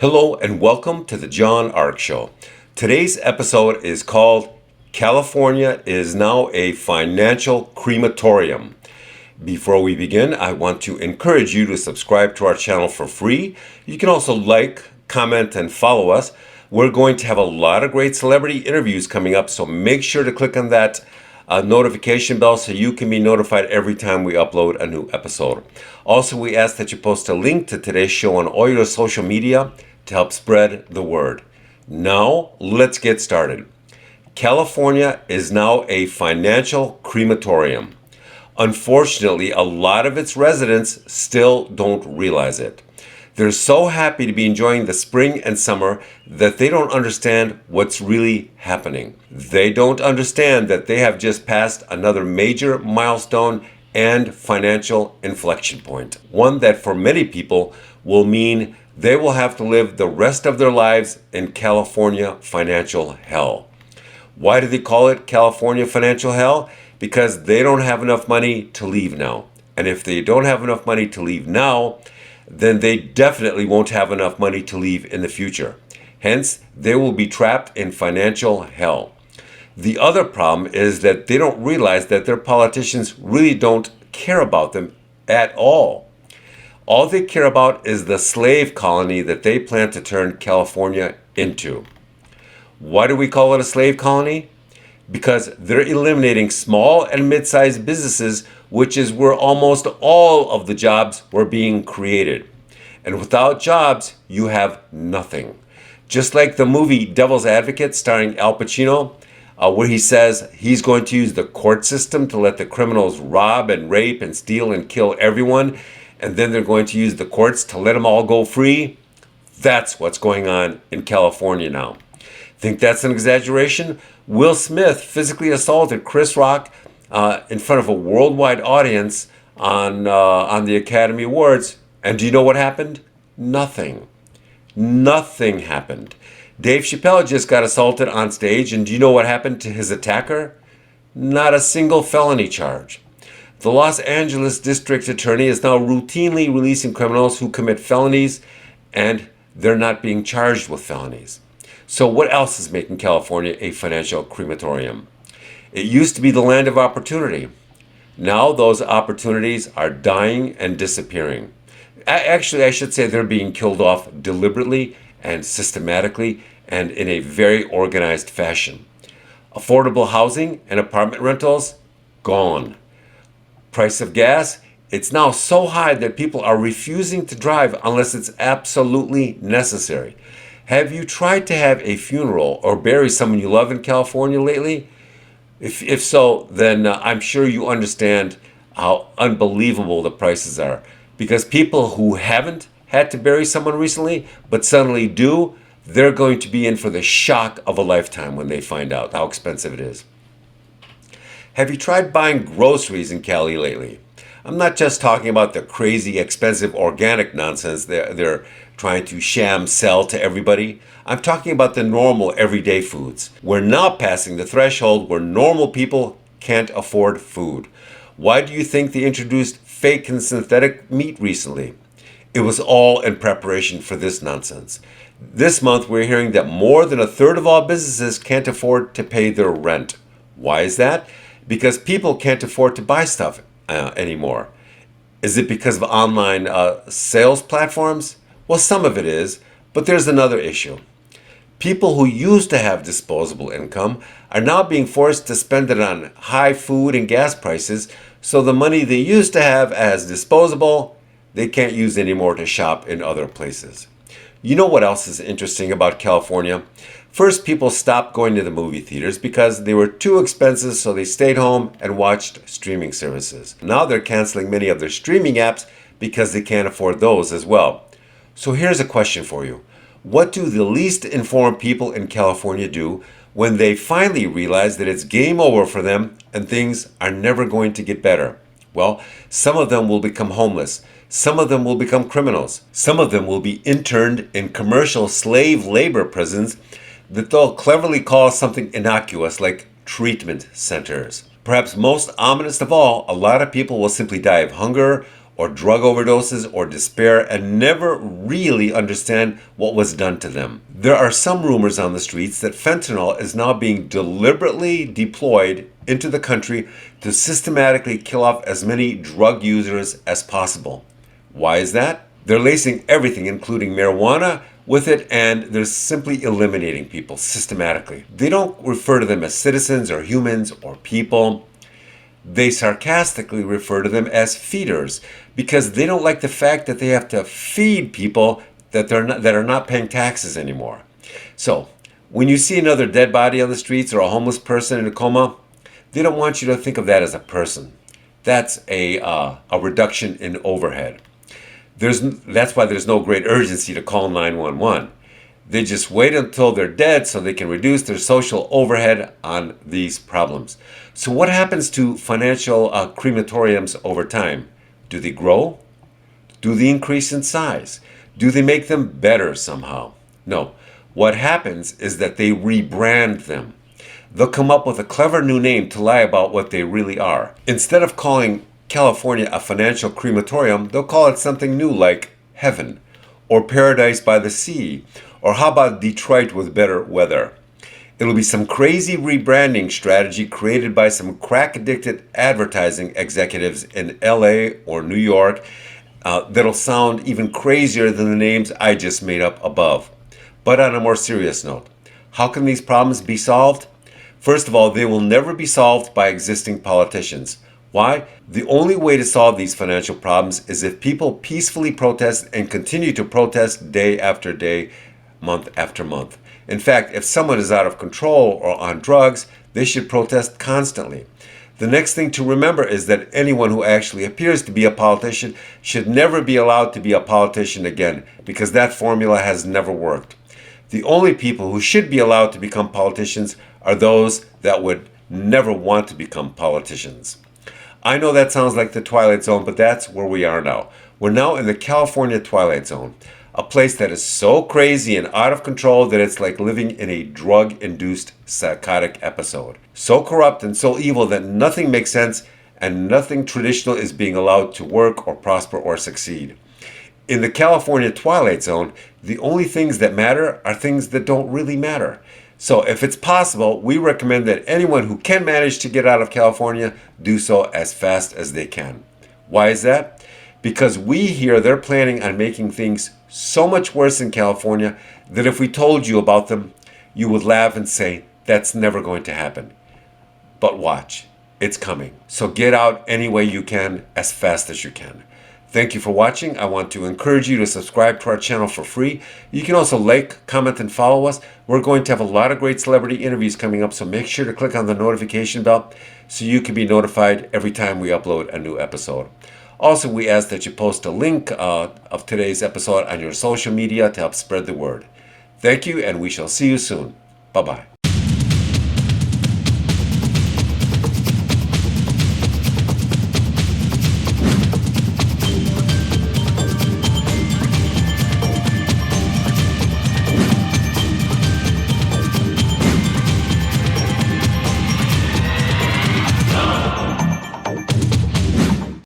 Hello and welcome to the John Ark Show. Today's episode is called California is Now a Financial Crematorium. Before we begin, I want to encourage you to subscribe to our channel for free. You can also like, comment, and follow us. We're going to have a lot of great celebrity interviews coming up, so make sure to click on that notification bell so you can be notified every time we upload a new episode. Also, we ask that you post a link to today's show on all your social media to help spread the word. Now, let's get started. California is now a financial crematorium. Unfortunately, a lot of its residents still don't realize it. They're so happy to be enjoying the spring and summer that they don't understand what's really happening. They don't understand that they have just passed another major milestone and financial inflection point. One that for many people will mean they will have to live the rest of their lives in California financial hell. Why do they call it California financial hell? Because they don't have enough money to leave now. And if they don't have enough money to leave now, then they definitely won't have enough money to leave in the future. Hence, they will be trapped in financial hell. The other problem is that they don't realize that their politicians really don't care about them at all. All they care about is the slave colony that they plan to turn California into. Why do we call it a slave colony? Because they're eliminating small and mid-sized businesses, which is where almost all of the jobs were being created. And without jobs, you have nothing. Just like the movie Devil's Advocate starring Al Pacino, where he says he's going to use the court system to let the criminals rob and rape and steal and kill everyone, and then they're going to use the courts to let them all go free. That's what's going on in California now. Think that's an exaggeration? Will Smith physically assaulted Chris Rock in front of a worldwide audience on the Academy Awards. And do you know what happened? Nothing. Nothing happened. Dave Chappelle just got assaulted on stage, and do you know what happened to his attacker? Not a single felony charge. The Los Angeles District Attorney is now routinely releasing criminals who commit felonies, and they're not being charged with felonies. So what else is making California a financial crematorium? It used to be the land of opportunity. Now those opportunities are dying and disappearing. Actually, I should say they're being killed off deliberately and systematically and in a very organized fashion. Affordable housing and apartment rentals, gone. Price of gas, it's now so high that people are refusing to drive unless it's absolutely necessary. Have you tried to have a funeral or bury someone you love in California lately? If so, then I'm sure you understand how unbelievable the prices are. Because people who haven't had to bury someone recently, but suddenly do, they're going to be in for the shock of a lifetime when they find out how expensive it is. Have you tried buying groceries in Cali lately? I'm not just talking about the crazy expensive organic nonsense they're trying to sham sell to everybody. I'm talking about the normal everyday foods. We're now passing the threshold where normal people can't afford food. Why do you think they introduced fake and synthetic meat recently? It was all in preparation for this nonsense. This month we're hearing that more than a third of all businesses can't afford to pay their rent. Why is that? Because people can't afford to buy stuff anymore. Is it because of online sales platforms? Well, some of it is, but there's another issue. People who used to have disposable income are now being forced to spend it on high food and gas prices, so the money they used to have as disposable, they can't use anymore to shop in other places. You know what else is interesting about California? First, people stopped going to the movie theaters because they were too expensive, so they stayed home and watched streaming services. Now they're canceling many of their streaming apps because they can't afford those as well. So here's a question for you. What do the least informed people in California do when they finally realize that it's game over for them and things are never going to get better? Well, some of them will become homeless. Some of them will become criminals. Some of them will be interned in commercial slave labor prisons that they'll cleverly call something innocuous like treatment centers. Perhaps most ominous of all, a lot of people will simply die of hunger or drug overdoses or despair and never really understand what was done to them. There are some rumors on the streets that fentanyl is now being deliberately deployed into the country to systematically kill off as many drug users as possible. Why is that? They're lacing everything, including marijuana, with it, and they're simply eliminating people systematically. They don't refer to them as citizens or humans or people. They sarcastically refer to them as feeders because they don't like the fact that they have to feed people that are not paying taxes anymore. So, when you see another dead body on the streets or a homeless person in a coma, they don't want you to think of that as a person. That's a reduction in overhead. That's why there's no great urgency to call 911. They just wait until they're dead so they can reduce their social overhead on these problems. So what happens to financial crematoriums over time? Do they grow? Do they increase in size? Do they make them better somehow? No. What happens is that they rebrand them. They'll come up with a clever new name to lie about what they really are. Instead of calling California a financial crematorium, they'll call it something new like heaven, or paradise by the sea, or how about Detroit with better weather? It'll be some crazy rebranding strategy created by some crack-addicted advertising executives in LA or New York that'll sound even crazier than the names I just made up above. But on a more serious note, how can these problems be solved? First of all, they will never be solved by existing politicians. Why? The only way to solve these financial problems is if people peacefully protest and continue to protest day after day, month after month. In fact, if someone is out of control or on drugs, they should protest constantly. The next thing to remember is that anyone who actually appears to be a politician should never be allowed to be a politician again, because that formula has never worked. The only people who should be allowed to become politicians are those that would never want to become politicians. I know that sounds like the Twilight Zone, but that's where we are now. We're now in the California Twilight Zone, a place that is so crazy and out of control that it's like living in a drug-induced psychotic episode. So corrupt and so evil that nothing makes sense and nothing traditional is being allowed to work or prosper or succeed. In the California Twilight Zone, the only things that matter are things that don't really matter. So if it's possible, we recommend that anyone who can manage to get out of California do so as fast as they can. Why is that? Because we hear they're planning on making things so much worse in California that if we told you about them, you would laugh and say, that's never going to happen. But watch, it's coming. So get out any way you can, as fast as you can. Thank you for watching. I want to encourage you to subscribe to our channel for free. You can also like, comment, and follow us. We're going to have a lot of great celebrity interviews coming up, so make sure to click on the notification bell so you can be notified every time we upload a new episode. Also, we ask that you post a link of today's episode on your social media to help spread the word. Thank you, and we shall see you soon. Bye-bye.